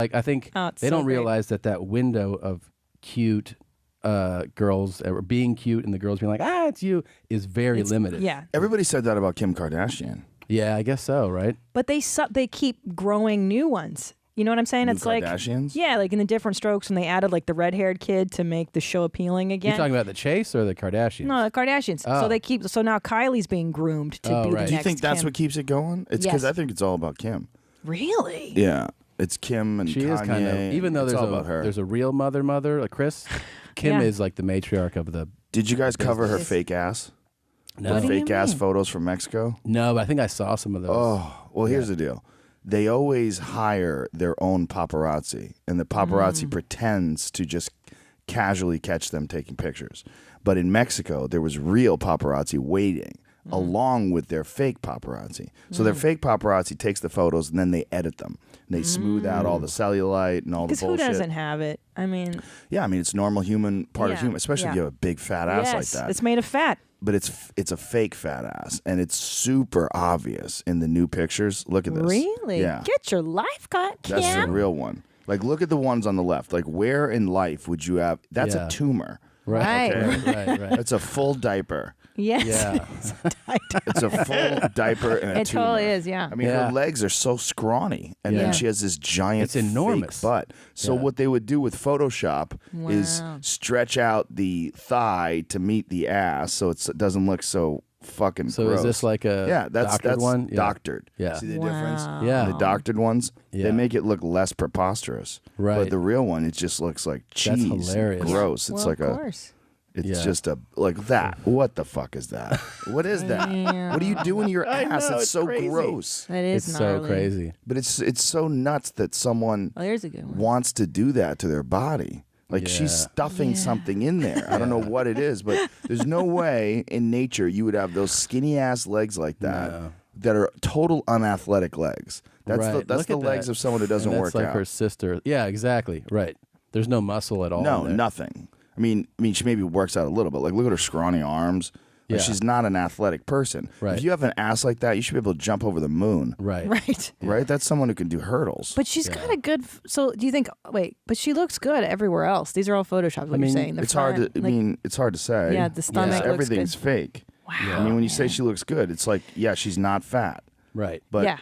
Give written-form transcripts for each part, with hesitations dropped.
Like I think they don't realize that window of cute girls or being cute and the girls being like, it's you, is very limited. Yeah. Everybody said that about Kim Kardashian. Yeah, I guess so, right? But they keep growing new ones. You know what I'm saying? New It's like Kardashians? Yeah, like in the different strokes, and they added like the red-haired kid to make the show appealing again. You talking about the Chase or the Kardashians? No, the Kardashians. Oh. So now Kylie's being groomed to be the next Do you think that's Kim. what keeps it going? It's because I think it's all about Kim. Really? Yeah, it's Kim and she Kanye. is kind of, even though there's a real mother, like Chris. Kim is like the matriarch of the. Did you guys cover her fake ass? No. The fake ass photos from Mexico? No, but I think I saw some of those. Oh, well, here's the deal. They always hire their own paparazzi, and the paparazzi pretends to just casually catch them taking pictures. But in Mexico, there was real paparazzi waiting along with their fake paparazzi. So their fake paparazzi takes the photos, and then they edit them. And they smooth out all the cellulite and all the bullshit. Because who doesn't have it? I mean... Yeah, I mean, it's normal human part of human, especially if you have a big fat ass like that. It's made of fat. But it's a fake fat ass, and it's super obvious in the new pictures. Look at this. Really? Yeah. Get your life cut, Kim. That's the real one. Like, look at the ones on the left. Like, where in life would you have... That's a tumor. Right. Okay? right. It's a full diaper. Yes. Yeah. It's a full diaper and a It tumor. totally is, yeah. I mean, her legs are so scrawny, and then she has this giant It's enormous. fake butt. So what they would do with Photoshop is stretch out the thigh to meet the ass so it doesn't look so fucking gross. So is this like a that's doctored one? Yeah. Doctored. Yeah. See the difference? Yeah. The doctored ones, Yeah. they make it look less preposterous. Right. But the real one, it just looks like cheese. That's hilarious. Gross. It's like of course. It's just like that. What the fuck is that? What is that? What are you doing to your ass? know, it's so crazy. gross. That is It's gnarly. so crazy. But it's so nuts that someone There's a good one. wants to do that to their body. Like she's stuffing something in there. I don't know what it is, but there's no way in nature you would have those skinny ass legs like that that are total unathletic legs. That's Right. the Look at legs that. of someone who doesn't And work that's like out. her sister. Yeah, exactly. Right. There's no muscle at all. No, in there. nothing. I mean, she maybe works out a little bit. Like, look at her scrawny arms. Like, Yeah. she's not an athletic person. Right. If you have an ass like that, you should be able to jump over the moon. Right. Right. Right? That's someone who can do hurdles. But she's got a good... So do you think... Wait, but she looks good everywhere else. These are all Photoshopped, what you're saying. The It's hard front, to. It's hard to say. Yeah, the stomach looks everything's good. fake. Wow. I mean, when you say she looks good, it's like, yeah, she's not fat. Right. But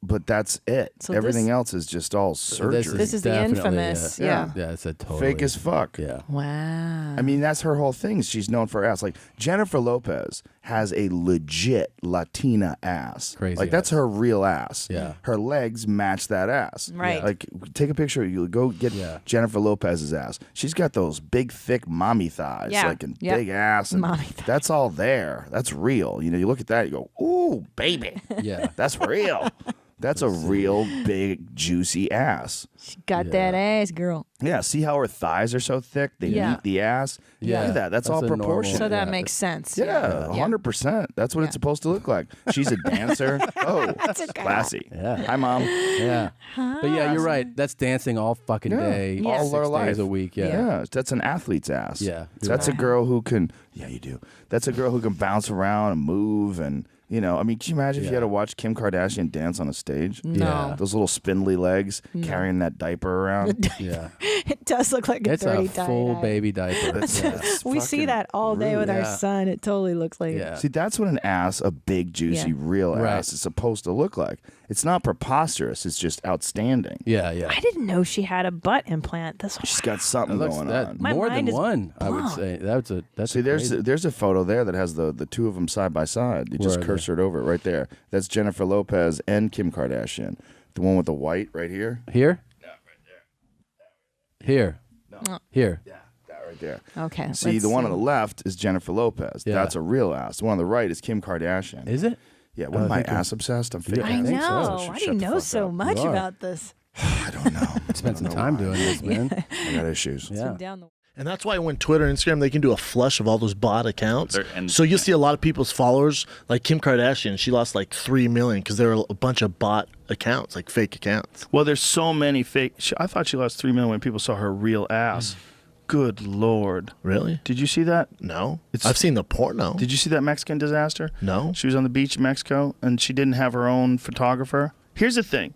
but that's it. So Everything else is just all surgery. This is the definitely infamous. Yeah. Yeah, it's a totally fake as fuck. Yeah. Wow. I mean, that's her whole thing. She's known for ass. Like Jennifer Lopez has a legit Latina ass. Crazy Like that's ass. her real ass. Yeah. Her legs match that ass. Right. Like take a picture. You go get Jennifer Lopez's ass. She's got those big, thick mommy thighs. Yeah. Like and Yep. big ass. And Mommy thighs. that's all there. That's real. You know, you look at that, you go, ooh, baby. Yeah. That's real. That's a real big, juicy ass. She got that ass, girl. Yeah, see how her thighs are so thick? They meet the ass. Yeah. Look at that. That's all a normal- proportionate. So that Yeah. makes sense. Yeah, 100%. That's what it's supposed to look like. She's a dancer. Oh, classy. Yeah. Hi, Mom. Yeah. But yeah, you're right. That's dancing all fucking day. All 6 our days life. a week. Yeah. Yeah. That's an athlete's ass. Yeah, you're That's a right. girl who can, yeah, you do. That's a girl who can bounce around and move and, you know, I mean, can you imagine if you had to watch Kim Kardashian dance on a stage? No. Those little spindly legs carrying that diaper around. Yeah. It does look like a It's dirty a full tie-dye. baby diaper. It's We see fucking that all day with our Yeah. son. It totally looks like Yeah. See, that's what an ass, a big, juicy, Yeah. real Right. ass, is supposed to look like. It's not preposterous. It's just outstanding. Yeah, yeah. I didn't know she had a butt implant. This She's got something That looks going that on. My more than mind is one, I would blown. say. That's See, crazy. there's a photo there that has the two of them side by side. You just Where are they? cursored over it right there. That's Jennifer Lopez and Kim Kardashian. The one with the white right here. Here? No, right there. Here. No. Here. Yeah, that right there. Okay. See, let's the one see. on the left is Jennifer Lopez. Yeah. That's a real ass. The one on the right is Kim Kardashian. Is it? Yeah, what I am I think you're- ass obsessed? I'm fake Yeah, I ass think so. know. obsessed. Why do Shut you the know fuck so up. much You are. about this? I don't know. Spent some I don't know time why. doing this, man. I got issues. Yeah. Down the And that's why when Twitter and Instagram, they can do a flush of all those bot accounts. And- So you'll see a lot of people's followers, like Kim Kardashian, she lost like 3 million because there were a bunch of bot accounts, like fake accounts. Well, there's so many fake. I thought she lost 3 million when people saw her real ass. Good Lord. Really? Did you see that? No. I've seen the porno. Did you see that Mexican disaster? No. She was on the beach in Mexico and she didn't have her own photographer. Here's the thing.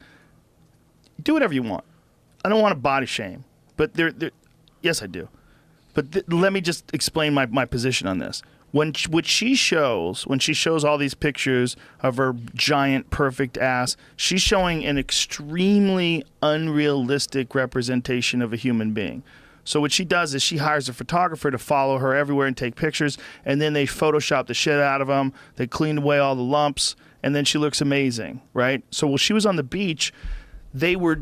Do whatever you want. I don't want to body shame, but yes, I do. But let me just explain my position on this. When she shows all these pictures of her giant, perfect ass, she's showing an extremely unrealistic representation of a human being. So what she does is she hires a photographer to follow her everywhere and take pictures, and then they Photoshop the shit out of them. They clean away all the lumps, and then she looks amazing, right? So while she was on the beach, they were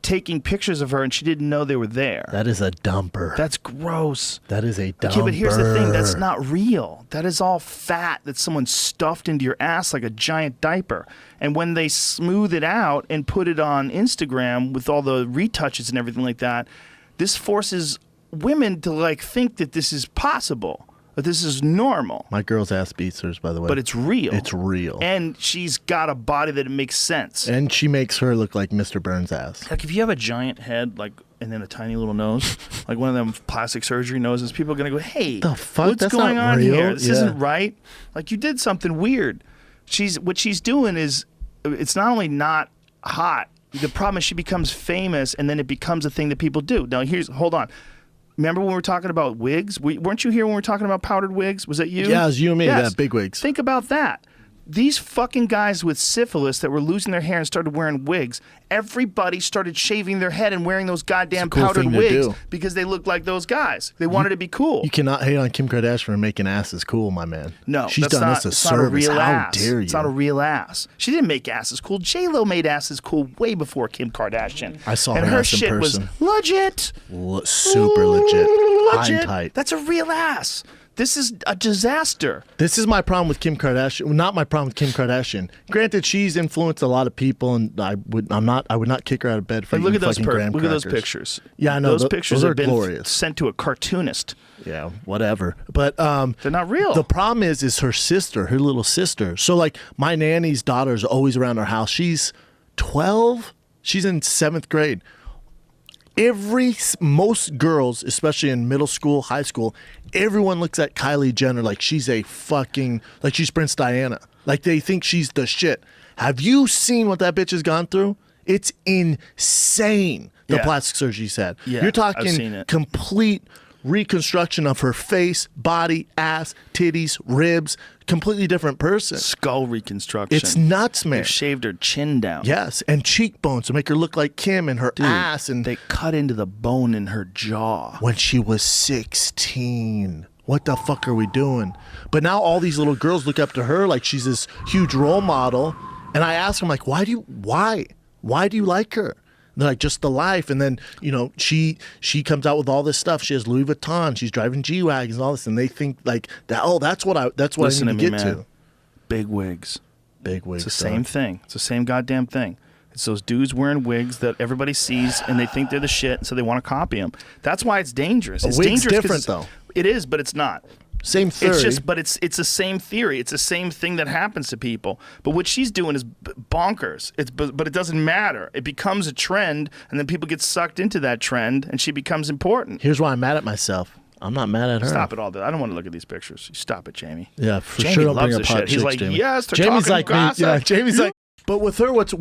taking pictures of her, and she didn't know they were there. That is a dumper. That's gross. That is a dumper. Okay, but here's the thing. That's not real. That is all fat that someone stuffed into your ass like a giant diaper. And when they smooth it out and put it on Instagram with all the retouches and everything like that, this forces women to like think that this is possible, that this is normal. My girl's ass beats hers, by the way. But it's real. It's real. And she's got a body that makes sense. And she makes her look like Mr. Burns' ass. Like if you have a giant head, like, and then a tiny little nose, like one of them plastic surgery noses, people are gonna go, "Hey, the fuck? What's That's going not on real. here? This Yeah. isn't right. Like you did something weird." What she's doing is, it's not only not hot. The problem is she becomes famous, and then it becomes a thing that people do. Now hold on. Remember when we were talking about wigs? Weren't you here when we were talking about powdered wigs? Was that you? Yeah, it was you and me. Yes. That big wigs. Think about that. These fucking guys with syphilis that were losing their hair and started wearing wigs, everybody started shaving their head and wearing those goddamn cool powdered thing to wigs do. because they looked like those guys. They wanted to be cool. You cannot hate on Kim Kardashian for making asses cool, my man. No, she's that's done not, us a it's not a service. real How ass. dare you? It's not a real ass. She didn't make asses cool. J-Lo made asses cool way before Kim Kardashian. I saw and her her ass in shit person. was legit. Super legit. High Legit. and tight. That's a real ass. This is a disaster. This is my problem with Kim Kardashian. Well, not my problem with Kim Kardashian. Granted, she's influenced a lot of people, and I would not kick her out of bed for Like, look at eating those fucking graham look at those crackers. pictures. Yeah, I know. Those pictures those are have been glorious. sent to a cartoonist. Yeah, whatever. But They're not real. the problem is her sister, her little sister. So like my nanny's daughter is always around our house. She's 12. She's in 7th grade. Most girls, especially in middle school, high school, everyone looks at Kylie Jenner like she's like she's Prince Diana. Like they think she's the shit. Have you seen what that bitch has gone through? It's insane. The Yeah. plastic surgery she's had. Yeah, You're I've seen talking it. complete reconstruction of her face, body, ass, titties, ribs, completely different person. Skull reconstruction. It's nuts, man. They've shaved her chin down. Yes, and cheekbones to make her look like Kim, and her ass, and They cut into the bone in her jaw. when she was 16. What the fuck are we doing? But now all these little girls look up to her like she's this huge role model. And I ask them like, why do you like her? And they're like, just the life. And then, she comes out with all this stuff. She has Louis Vuitton. She's driving G-Wagons and all this. And they think like, that's what Listen I need to me, get man. to. Big wigs. Big wigs. It's the same thing. It's the same goddamn thing. It's those dudes wearing wigs that everybody sees and they think they're the shit, and so they want to copy them. That's why it's dangerous. It's wig's dangerous 'cause different, though. It is, but it's not. Same theory. It's the same theory. It's the same thing that happens to people. But what she's doing is bonkers. But it doesn't matter. It becomes a trend, and then people get sucked into that trend, and she becomes important. Here's why I'm mad at myself. I'm not mad at her. Stop it all. I don't want to look at these pictures. Stop it, Jamie. Yeah, for Jamie sure. Don't loves bring this up hot shit. He's chicks, like, Jamie. yes, they're Jamie's talking like gossip. me. Yeah, Jamie's like. But with her, what's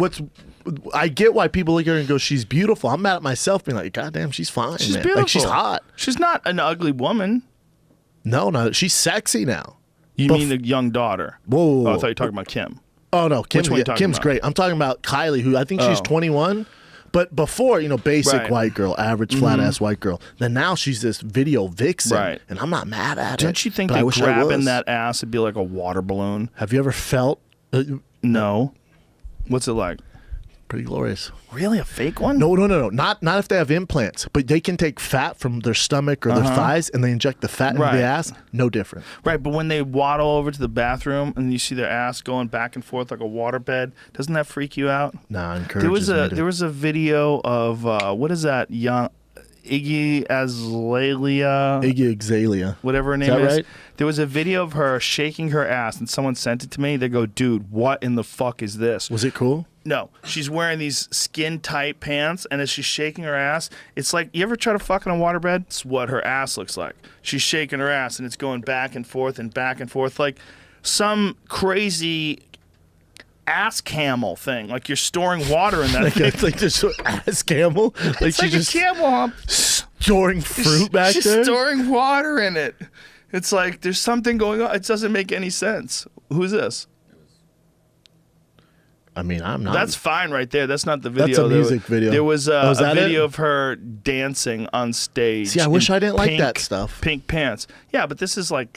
I get why people look at her and go, she's beautiful. I'm mad at myself being like, God damn, she's fine. She's man. beautiful. Like she's hot. She's not an ugly woman. No, she's sexy now. You mean the young daughter? Whoa. Oh, I thought you were talking about Kim. Oh no, Kim, Which one you talking Kim's about? great. I'm talking about Kylie, who I think she's 21. But before, basic Right. Mm-hmm. white girl, average flat ass white girl. Then now she's this video vixen, Right. and I'm not mad at it. Don't you think but I that wish I grabbing was. that ass would be like a water balloon? Have you ever felt? No. What's it like? Pretty glorious. Really, a fake one? No. Not if they have implants, but they can take fat from their stomach or their thighs and they inject the fat into Right. the ass. No different. Right, but when they waddle over to the bathroom and you see their ass going back and forth like a waterbed, doesn't that freak you out? Nah, There was a video of what is that young Iggy Azalea, Iggy Azalea. whatever her name that is. right? There was a video of her shaking her ass, and someone sent it to me. They go, "Dude, what in the fuck is this?" Was it cool? No, she's wearing these skin tight pants, and as she's shaking her ass, it's like, you ever try to fuck in a waterbed? It's what her ass looks like. She's shaking her ass, and it's going back and forth, like some crazy ass camel thing. Like you're storing water in that thing. It's like this ass camel. Like It's like just a camel hump. storing fruit back She's there. storing water in it. It's like there's something going on. It doesn't make any sense. Who's this? I mean, I'm not. That's fine right there. That's not the video. That's a music video. There was Oh, is a that video it? of her dancing on stage. See, I wish in I didn't like pink- that stuff. Pink pants. Yeah, but this is a.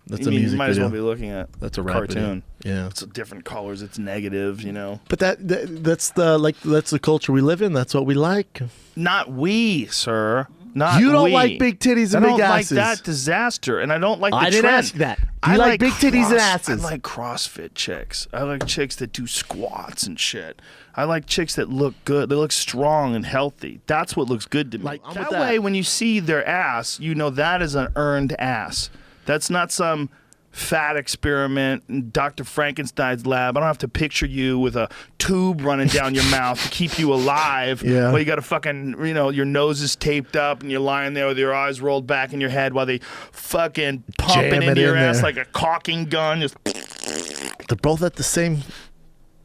That's I a mean, music you might as video. well be looking at That's a rap cartoon. video. Yeah. It's different colors. It's negative. You know. But that's the culture we live in. That's what we like. Not we, sir. Not You don't we. like big titties and I big don't asses. like that disaster, and I don't like the I didn't trend. ask that. Do you like big titties and asses? I like CrossFit chicks. I like chicks that do squats and shit. I like chicks that look good. They look strong and healthy. That's what looks good to me. Like, I'm that with way, that. when you see their ass, you know that is an earned ass. That's not some fat experiment in Dr. Frankenstein's lab. I don't have to picture you with a tube running down your mouth to keep you alive. Yeah. Well, you got to fucking, your nose is taped up and you're lying there with your eyes rolled back in your head while they fucking pump Jam it it into your in ass there. like a caulking gun. Just, They're both at the same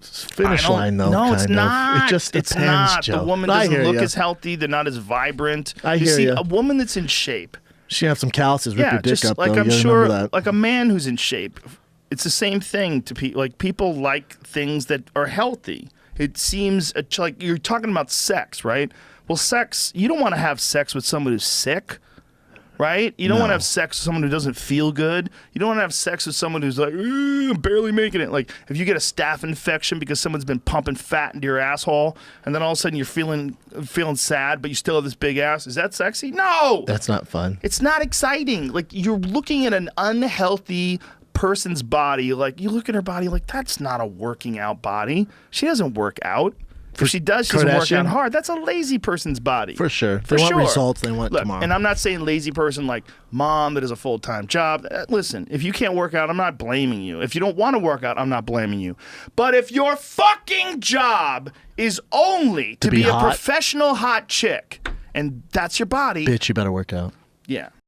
finish I don't- line, though. No, it's kind of. not. It just it's depends, not. Joe. The woman I doesn't hear look ya. as healthy. They're not as vibrant. I you hear see, ya. a woman that's in shape. She have some calluses. Rip Yeah, your dick just up. like though. I'm You gotta sure, remember that. like a man who's in shape. It's the same thing to people. Like people like things that are healthy. It seems like you're talking about sex, right? Well, sex. You don't want to have sex with someone who's sick, right? You don't want to have sex with someone who doesn't feel good. You don't want to have sex with someone who's like, I'm barely making it. Like if you get a staph infection because someone's been pumping fat into your asshole, and then all of a sudden you're feeling sad, but you still have this big ass. Is that sexy? No. That's not fun. It's not exciting. Like you're looking at an unhealthy person's body. Like you look at her body, like that's not a working out body. She doesn't work out. If she does, she doesn't work Kardashian? out hard. That's a lazy person's body. For sure. For They want sure. results. They want Look, tomorrow. and I'm not saying lazy person like mom that has a full-time job. Listen, if you can't work out, I'm not blaming you. If you don't want to work out, I'm not blaming you. But if your fucking job is only to be be a hot? professional hot chick, and that's your body, Bitch, you better work out. yeah.